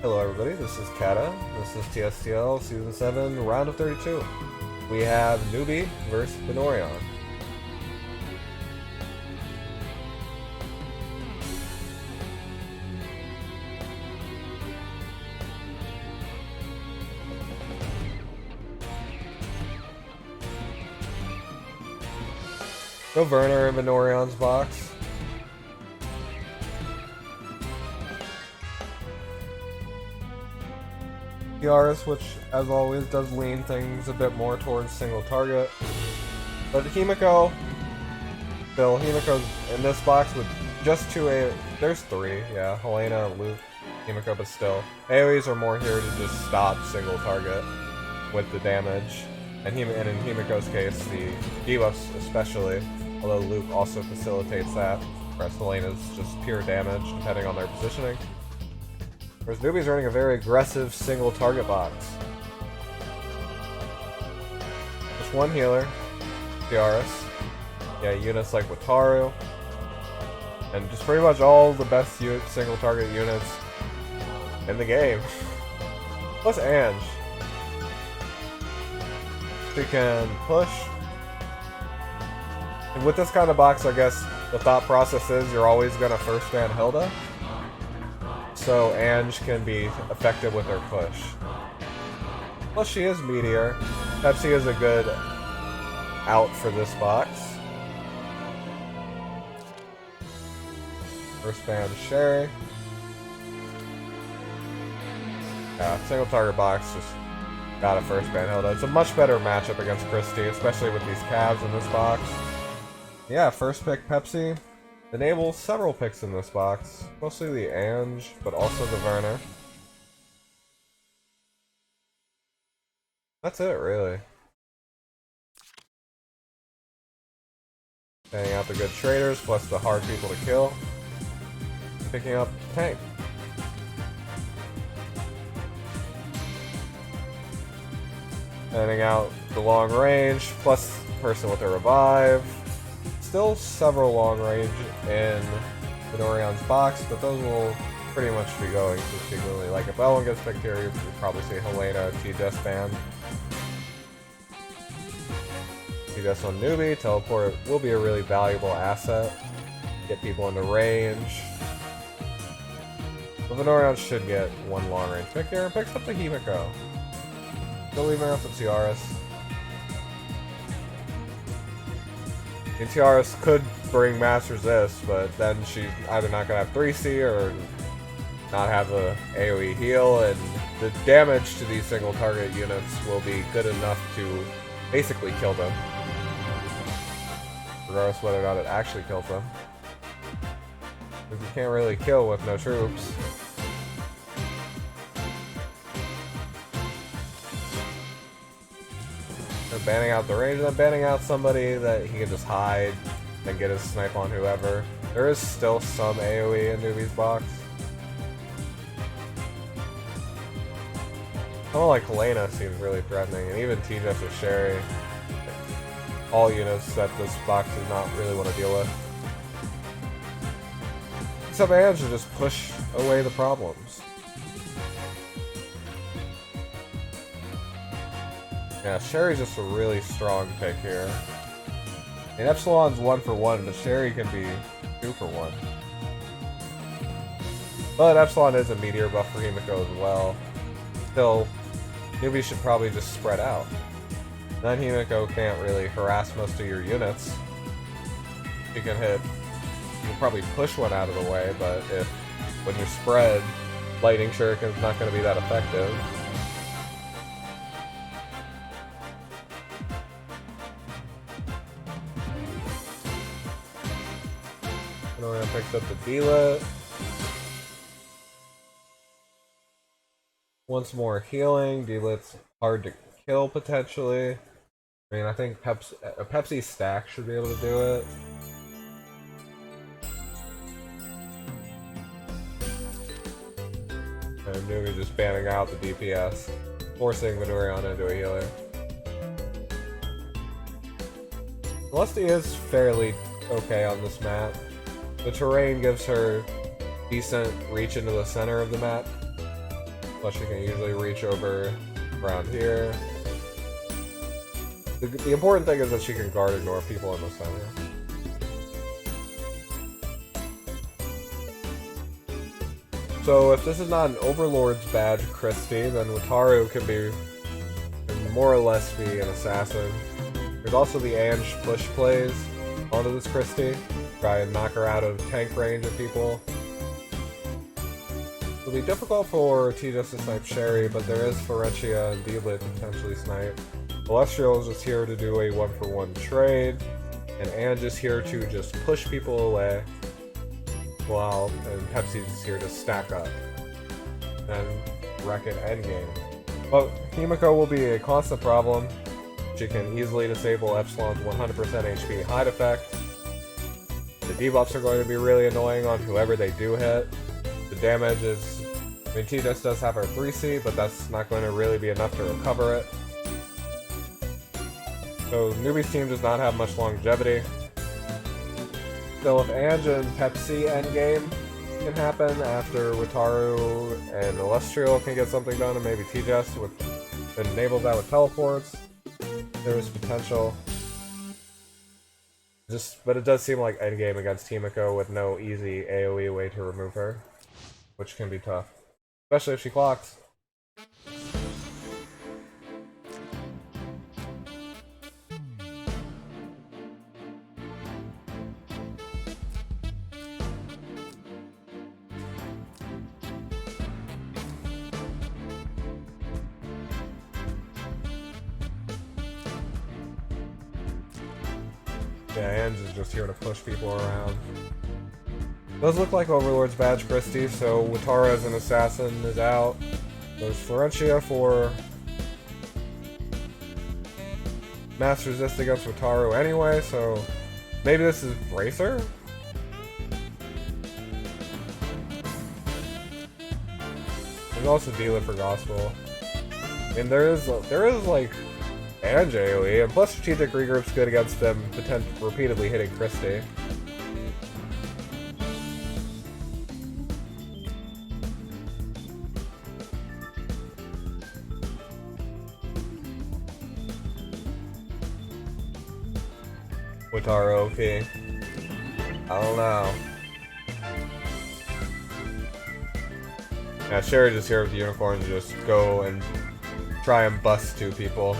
Hello everybody, this is Kata. This is TSdL Season 7, Round of 32. We have Newbie versus Vanorion. No Werner in Vanorion's box. Yaris, which as always does lean things a bit more towards single target. But Himiko, still, Himiko's in this box with just two there's three, yeah, Helena, Luke, Himiko, but still. AoEs are more here to just stop single target with the damage. And in Himiko's case, the debuffs especially, although Luke also facilitates that, whereas Helena's just pure damage depending on their positioning. Whereas Newbie's running a very aggressive single target box. Just one healer, Yaris. Yeah, units like Wataru. And just pretty much all the best single target units in the game. Plus Ange. She can push. And with this kind of box, I guess the thought process is you're always going to first ban Hilda. So Ange can be effective with her push. Plus she is Meteor. Pepsi is a good out for this box. First ban Sherry. Yeah, single target box, just gotta first ban Hilda. It's a much better matchup against Christie, especially with these calves in this box. Yeah, first pick Pepsi. Enable several picks in this box, mostly the Ange, but also the Werner. That's it, really. Paying out the good traders, plus the hard people to kill. Picking up tank. Handing out the long range, plus person with a revive. Still several long range in Vanorion's box, but those will pretty much be going subsequently. Like if Ellen gets picked here, you'll probably see Helena, T-Just ban. T-Just on Newbie, teleport will be a really valuable asset. Get people into range. But Vanorion should get one long range pick here and picks up the Himiko. Still leaving out the Tiaras. And Tiaras could bring Mass Resist, but then she's either not going to have 3C or not have a AoE heal, and the damage to these single target units will be good enough to basically kill them. Regardless whether or not it actually kills them. Because you can't really kill with no troops. Banning out the range, and then banning out somebody that he can just hide and get his snipe on whoever. There is still some AoE in Newbie's box. Someone like Helena seems really threatening, and even T-Just or Sherry. All units that this box does not really want to deal with. Except Ange to just push away the problems. Yeah, Sherry's just a really strong pick here. And Epsilon's 1 for 1, but Sherry can be 2 for 1. But Epsilon is a meteor buff for Himiko as well. Still, Newbie should probably just spread out. Then Himiko can't really harass most of your units. You can probably push one out of the way, but when you're spread, Lightning Shuriken's not going to be that effective. Vanorion picks up the D-Lit. Once more healing. D-Lit's hard to kill potentially. I mean, I think a Pepsi stack should be able to do it. And Newbie just banning out the DPS, forcing Vanorion into a healer. Celestia is fairly okay on this map. The terrain gives her decent reach into the center of the map. Plus she can usually reach over around here. The important thing is that she can guard ignore people in the center. So if this is not an Overlord's badge Christie, then Wataru can more or less be an assassin. There's also the Ange push plays onto this Christie. Try and knock her out of tank range of people. It'll be difficult for TSdL to snipe Sherry, but there is Florentia and D-Lit to potentially snipe. Celestial is just here to do a 1-for-1 trade, and Ange is here to just push people away. And Pepsi's is here to stack up and wreck an endgame. But Himiko will be a constant problem. She can easily disable Epsilon's 100% HP hide effect. The debuffs are going to be really annoying on whoever they do hit. The damage is... I mean, TSdL does have her 3C, but that's not going to really be enough to recover it. So Newbie's team does not have much longevity. So if Ange and Pepsi endgame can happen after Wataru and Celestial can get something done, and maybe TSdL enables that with teleports, there is potential. But it does seem like endgame against Himiko with no easy AoE way to remove her, which can be tough, especially if she clocks. Yeah, Ange is just here to push people around. Does look like Overlord's badge Christie, so Wataru as an assassin is out. There's Florentia for mass resist against Wataru anyway, so maybe this is Bracer? There's also Dealer for Gospel. I mean, there is like Ange AoE, and plus strategic regroup's good against them repeatedly hitting Christie. Wataru OP. I don't know. Yeah, Sherry just here with the unicorn to just go and try and bust two people.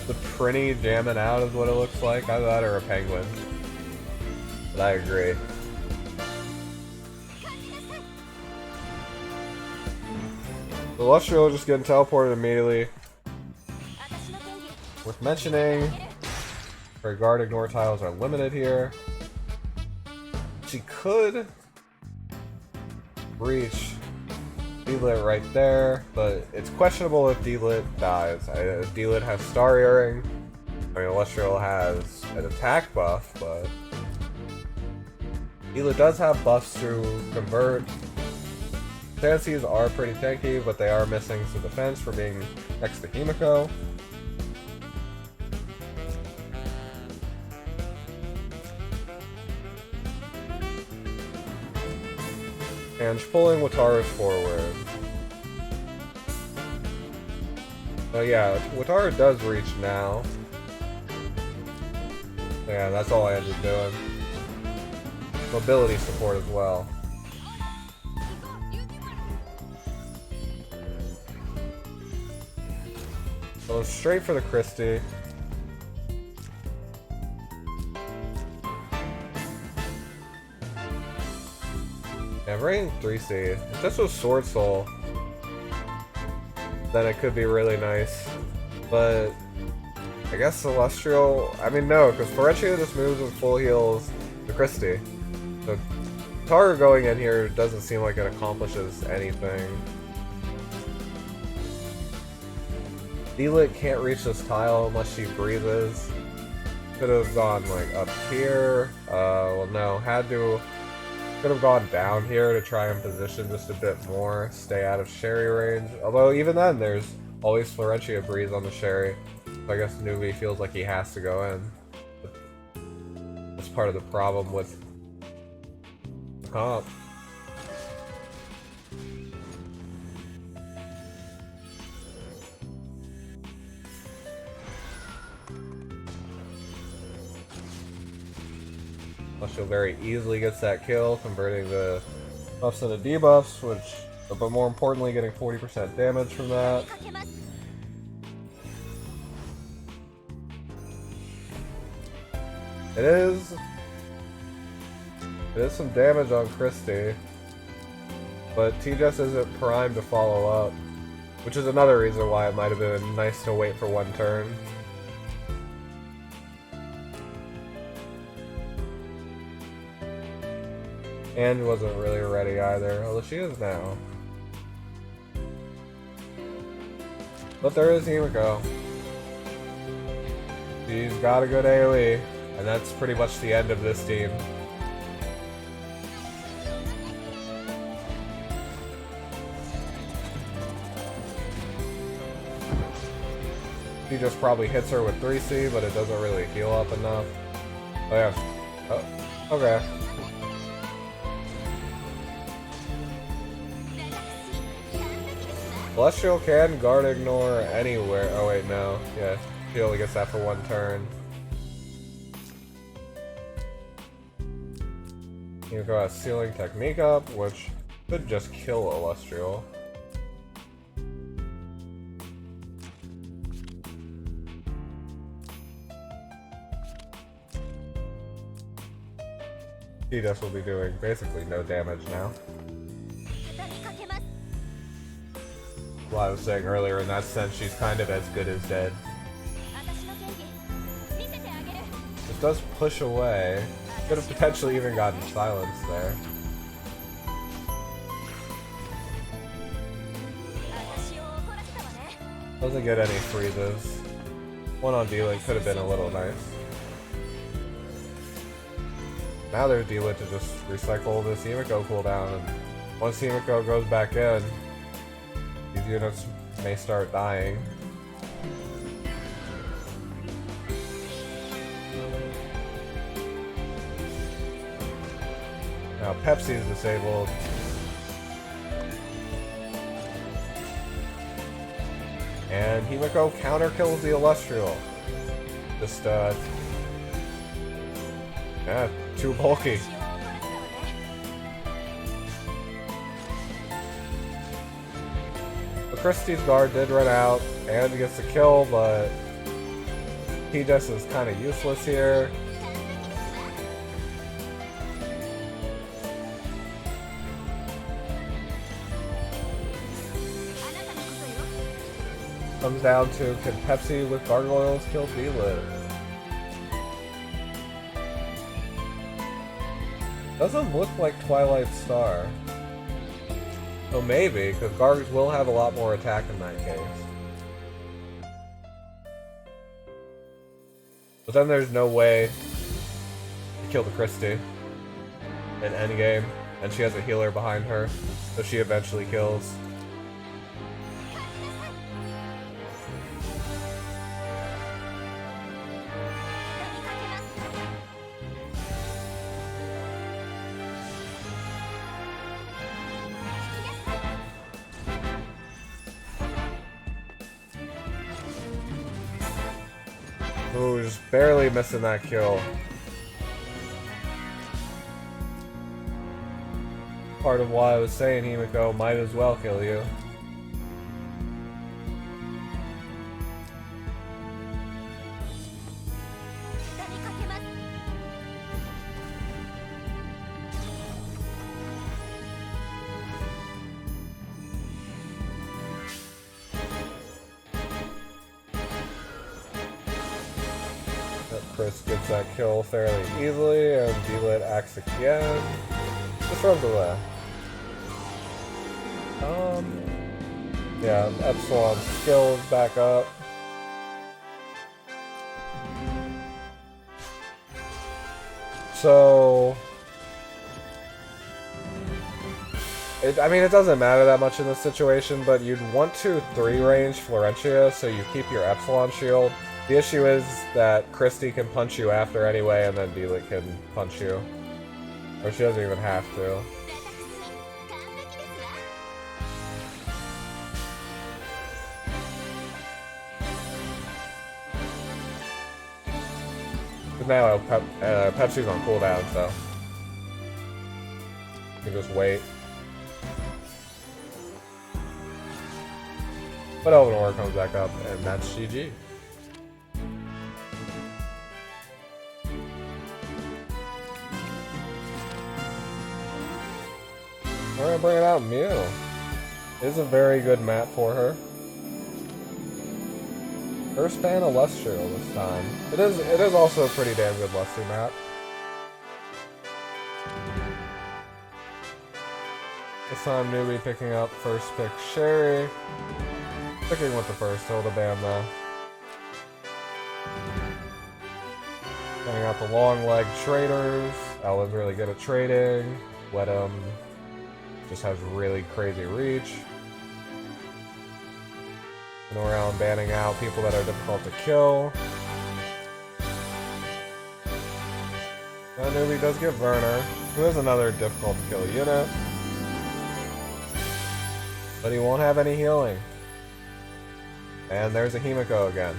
The Prinny jamming out is what it looks like. Either that or a penguin. But I agree. The Celestial just getting teleported immediately. Worth mentioning, her guard ignore tiles are limited here. She could reach D-Lit right there, but it's questionable if D-Lit dies. If D-Lit has Star Earring, I mean, Celestial has an attack buff, but D-Lit does have buffs to convert. Fancies are pretty tanky, but they are missing some defense for being next to Himiko. And pulling Wataru forward. But yeah, Wataru does reach now. Yeah, that's all I ended up doing. Mobility support as well. So straight for the Christie. Yeah, rating 3C. If this was Sword Soul, then it could be really nice. But I guess Celestial, I mean no, because Florentia just moves with full heals to Christie. So Wataru going in here doesn't seem like it accomplishes anything. D-Lit can't reach this tile unless she breathes. Could have gone like up here. Well no, could have gone down here to try and position just a bit more, stay out of Sherry range. Although even then there's always Florentia breeze on the Sherry. So I guess Newbie feels like he has to go in. That's part of the problem with the comp. Celestial very easily gets that kill, converting the buffs into debuffs, but more importantly, getting 40% damage from that. It is some damage on Christie, but TSdL isn't primed to follow up, which is another reason why it might have been nice to wait for one turn. And wasn't really ready either, although she is now. But there is Himiko. She's got a good AoE, and that's pretty much the end of this team. He just probably hits her with 3C, but it doesn't really heal up enough. Oh yeah. Oh, okay. Celestial can guard ignore anywhere. Oh wait, no. Yeah, he only gets that for one turn. You got a Sealing Technique up, which could just kill Celestial. TSdL will be doing basically no damage now. Well, I was saying earlier, in that sense, she's kind of as good as dead. It does push away. Could have potentially even gotten silenced there. Doesn't get any freezes. One on D-Link could have been a little nice. Now there's D-Link to just recycle this Himiko cooldown, and once Himiko goes back in, these units may start dying. Now Pepsi is disabled. And Himiko counter kills the Celestial. Just yeah, too bulky. Christie's guard did run out and gets the kill, but he just is kind of useless here. Comes down to, can Pepsi with gargoyles kill D-Lit? Doesn't look like Twilight Star. So maybe, because Gargs will have a lot more attack in that case. But then there's no way to kill the Christie in endgame, and she has a healer behind her, so she eventually kills. Ooh, just barely missing that kill. Part of why I was saying Himiko might as well kill you. Chris gets that kill fairly easily, and D-Lit acts again. Just runs away. Yeah, Epsilon's skill is back up. So I mean, it doesn't matter that much in this situation, but you'd want to 3-range Florentia so you keep your Epsilon shield. The issue is that Christy can punch you after anyway, and then Delit can punch you. Or she doesn't even have to. But now Pepsi's on cooldown, so you can just wait. But Elvenor comes back up, and that's GG. We're gonna bring it out Mew. It is a very good map for her. First ban Celestial this time. It is also a pretty damn good Lusty map. This time Newbie picking up first pick Sherry. Sticking with the first Hilda ban though. Coming out the long leg traders. Alan's really good at trading. Wedham just has really crazy reach. And around banning out people that are difficult to kill. And Newbie does get Werner, who is another difficult to kill unit. But he won't have any healing. And there's a Himiko again.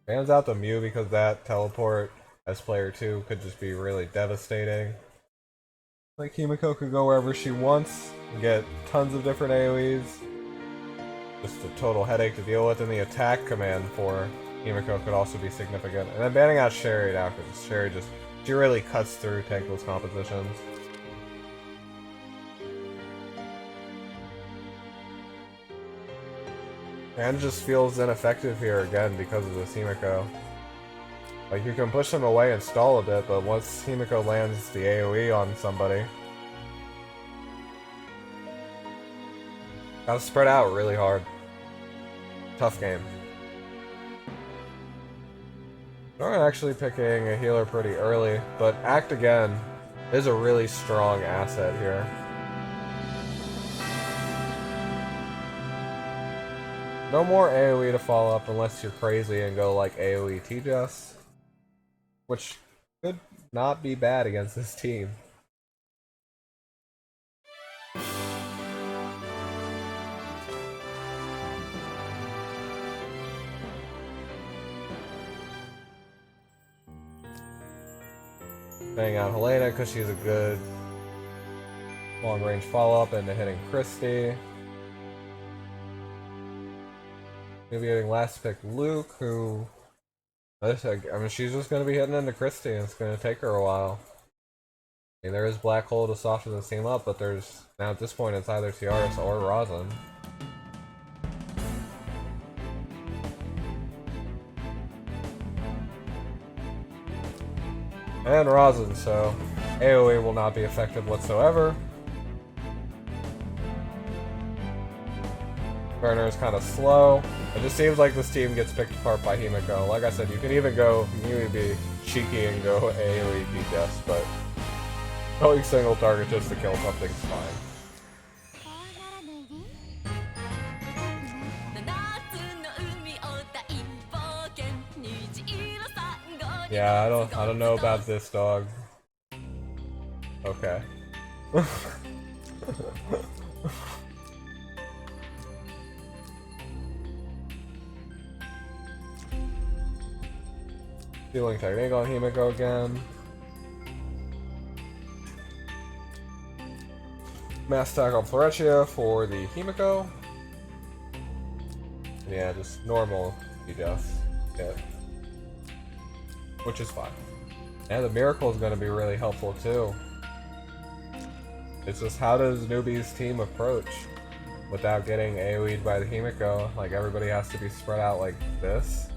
Bans out the Mew because that teleport as player 2 could just be really devastating. Like Himiko could go wherever she wants and get tons of different AoEs. Just a total headache to deal with, and the attack command for Himiko could also be significant. And then banning out Sherry now, because Sherry she really cuts through tankless compositions. And just feels ineffective here again because of this Himiko. Like, you can push him away and stall a bit, but once Himiko lands the AoE on somebody, gotta spread out really hard. Tough game. I'm actually picking a healer pretty early, but Act Again is a really strong asset here. No more AoE to follow up unless you're crazy and go like AoE TSdL, which could not be bad against this team. Bang out Helena because she's a good long-range follow-up into hitting Christy. Maybe getting last pick Luke, who I mean, she's just going to be hitting into Christy, and it's going to take her a while. I mean, there is Black Hole to soften the team up, but there's now at this point it's either Tiaris or Rosin. And Rosin, so AoE will not be effective whatsoever. Burner is kind of slow. It just seems like this team gets picked apart by Himiko. Like I said, you can even go Newbie cheeky and go AoE TSdL, but going single target just to kill something's fine. Yeah, I don't know about this dog. Okay. Healing technique on Himiko again. Mass attack on Florentia for the Himiko. Yeah, just normal TSdL hit. Which is fine. And the Miracle is going to be really helpful too. It's just, how does Newbie's team approach without getting AoE'd by the Himiko? Like, everybody has to be spread out like this.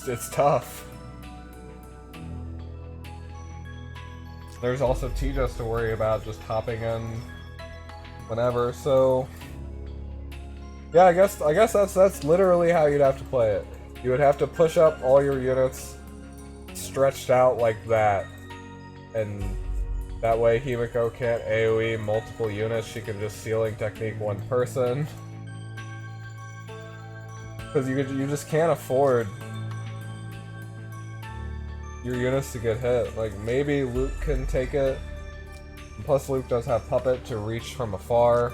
It's tough. There's also TSdL to worry about just hopping in whenever, so Yeah, I guess that's literally how you'd have to play it. You would have to push up all your units stretched out like that, and that way Himiko can't AoE multiple units, she can just ceiling technique one person. Because you just can't afford your units to get hit. Like, maybe Luke can take it. Plus Luke does have Puppet to reach from afar.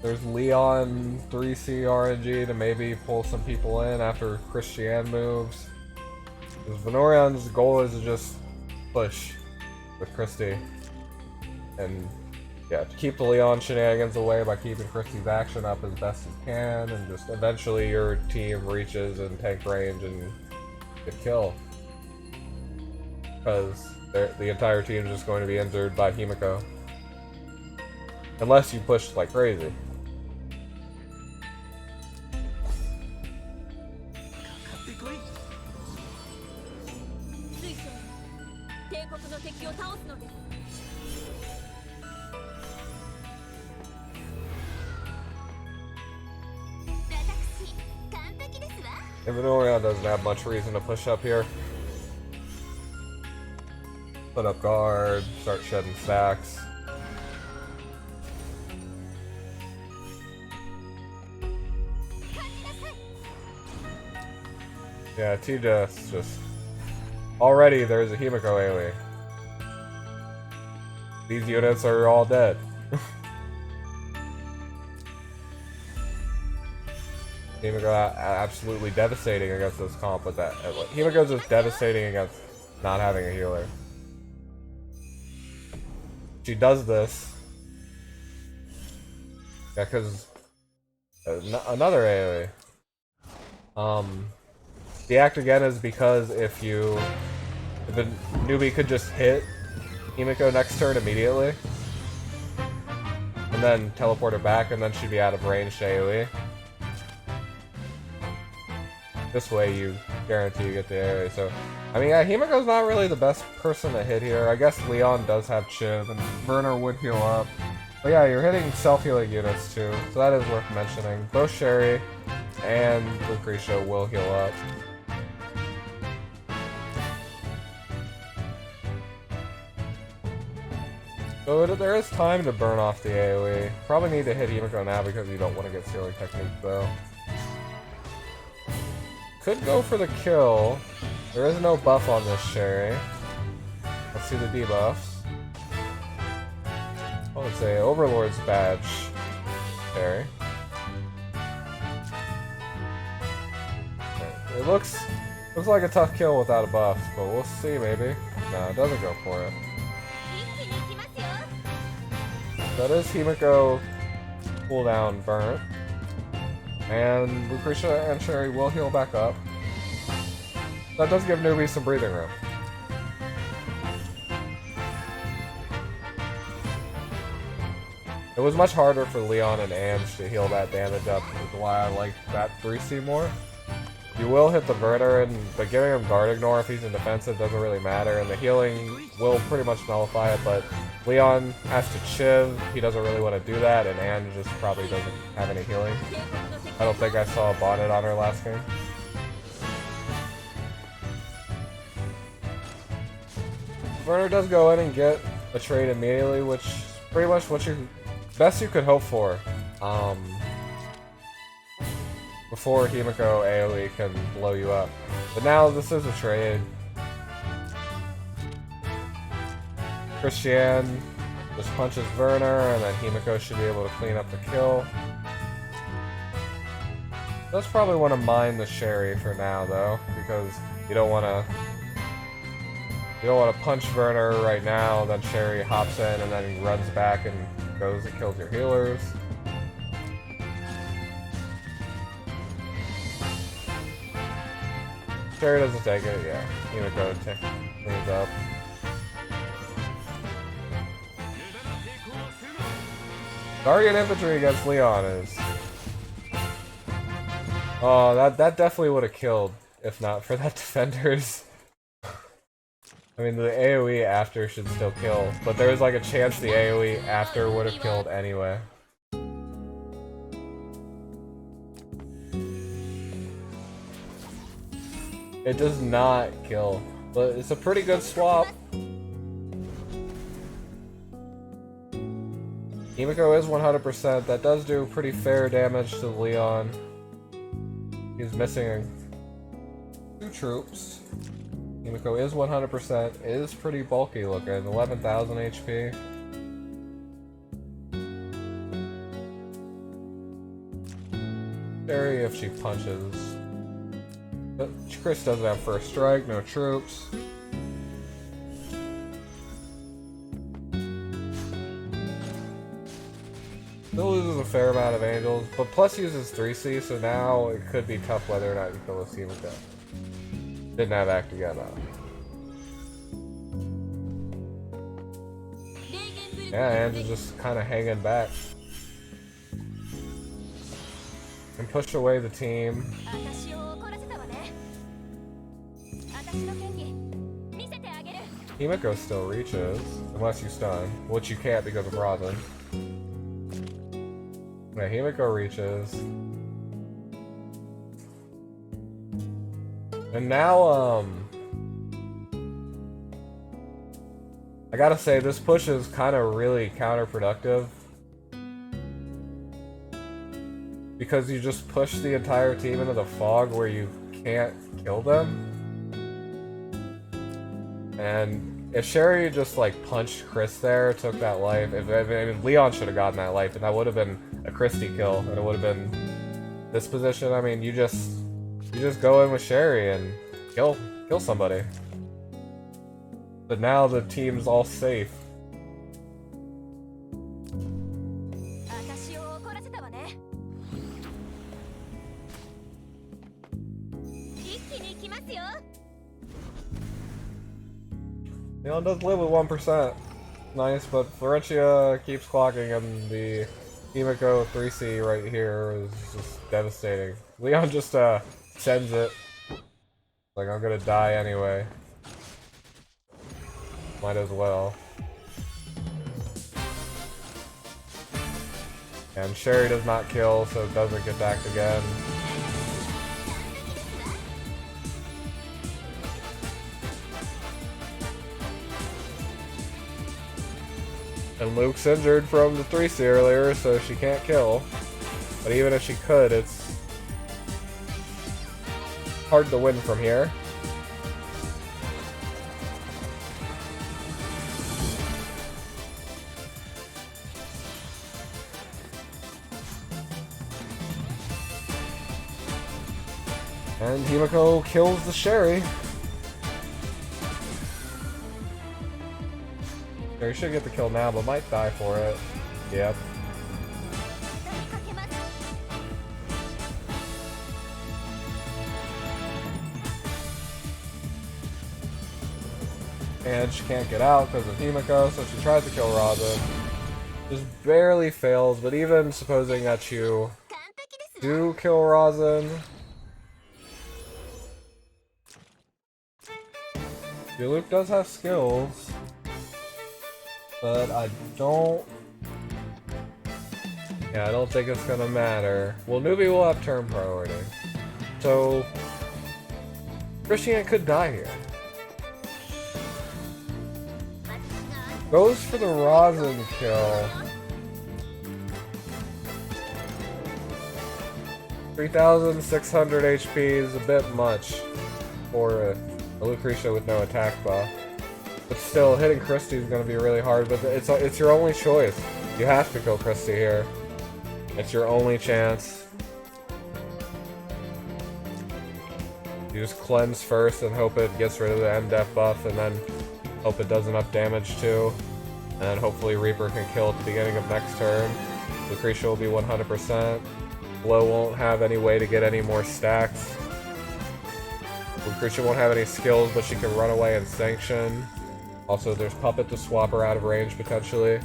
There's Leon 3C RNG to maybe pull some people in after Christian moves. Because Vanorion's goal is to just push with Christy. And yeah, to keep the Leon shenanigans away by keeping Christy's action up as best you can, and just eventually your team reaches in tank range and get kill. Because the entire team is just going to be injured by Himiko. Unless you push like crazy. And Vanorion doesn't have much reason to push up here. Put up guard, start shedding stacks. Yeah, T-Death just... Already there's a Himiko AoE. These units are all dead. Himiko absolutely devastating against this comp with that. Himiko's just devastating against not having a healer. She does this. Yeah, because another AoE. The act again is because if a newbie could just hit Himiko next turn immediately, and then teleport her back, and then she'd be out of range to AoE. This way you guarantee you get the AoE, so... I mean, yeah, Himiko's not really the best person to hit here. I guess Leon does have Chiv, and Werner would heal up. But yeah, you're hitting self-healing units too, so that is worth mentioning. Both Sherry and Lucretia will heal up. So there is time to burn off the AoE. Probably need to hit Himiko now because you don't want to get ceiling technique though. Could go for the kill. There is no buff on this Sherry. Let's see the debuffs. Oh, it's a Overlord's badge Sherry. It looks like a tough kill without a buff, but we'll see maybe. No, it doesn't go for it. That is Himiko cooldown burnt. And Lucretia and Sherry will heal back up. That does give Newbie some breathing room. It was much harder for Leon and Ange to heal that damage up, which is why I like that 3C more. You will hit the Burner, but giving him guard ignore if he's in defensive doesn't really matter, and the healing will pretty much nullify it, but Leon has to Chiv, he doesn't really want to do that, and Ange just probably doesn't have any healing. I don't think I saw a bonnet on her last game. Werner does go in and get a trade immediately, which is pretty much what best you could hope for. Before Himiko AoE can blow you up. But now this is a trade. Christian just punches Werner, and then Himiko should be able to clean up the kill. That's probably want to mine the Sherry for now, though, because you don't want to punch Werner right now. Then Sherry hops in, and then he runs back and goes and kills your healers. Sherry doesn't take it, yeah. Himiko cleans up. Guardian Infantry against Leon is... Oh, that definitely would have killed if not for that Defenders. I mean, the AoE after should still kill, but there's like a chance the AoE after would have killed anyway. It does not kill, but it's a pretty good swap. Himiko is 100%. That does do pretty fair damage to Leon. He's missing 2 troops. Himiko is 100%. It is pretty bulky looking. 11,000 HP. Scary if she punches. But Chris doesn't have first strike, no troops. Still loses a fair amount of angels, but plus uses 3C, so now it could be tough whether or not you kill this Himiko. Didn't have act again though. Yeah, Ange is just kind of hanging back. And push away the team. Himiko still reaches, unless you stun, which you can't because of Rosin. Yeah, Himiko reaches. And now, I gotta say, this push is kind of really counterproductive. Because you just push the entire team into the fog where you can't kill them. And if Sherry just like punched Chris there, took that life, I mean, Leon should have gotten that life, and that would have been a Christie kill, and it would have been this position. I mean, you just go in with Sherry and kill somebody. But now the team's all safe. Leon does live with 1%. Nice, but Florentia keeps clocking, and the Himiko 3C right here is just devastating. Leon just sends it. Like, I'm gonna die anyway. Might as well. And Sherry does not kill, so it doesn't get backed again. And Luke's injured from the 3C earlier, so she can't kill. But even if she could, it's hard to win from here. And Himiko kills the Sherry. Sherry should get the kill now, but might die for it. Yep. And she can't get out because of Himiko, so she tries to kill Rosin. Just barely fails, but even supposing that you do kill Rosin, your Luke does have skills, but I don't think it's gonna matter. Well, Newbie will have turn priority, so Christian could die here. Goes for the Rosin kill. 3,600 HP is a bit much for a Lucretia with no attack buff. But still, hitting Christie is going to be really hard, but it's your only choice. You have to kill Christie here. It's your only chance. You just cleanse first and hope it gets rid of the MDef buff, and then hope it does enough damage too. And then hopefully Reaper can kill at the beginning of next turn. Lucretia will be 100%. Blow won't have any way to get any more stacks. Lucretia won't have any skills, but she can run away and sanction. Also, there's Puppet to swap her out of range, potentially.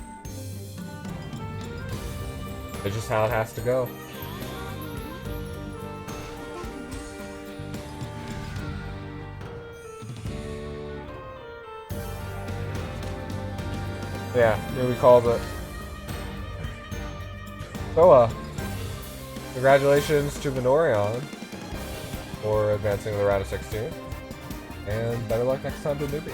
It's just how it has to go. Yeah, Newbie calls it. So, congratulations to Vanorion for advancing to the round of 16. And better luck next time to Newbie.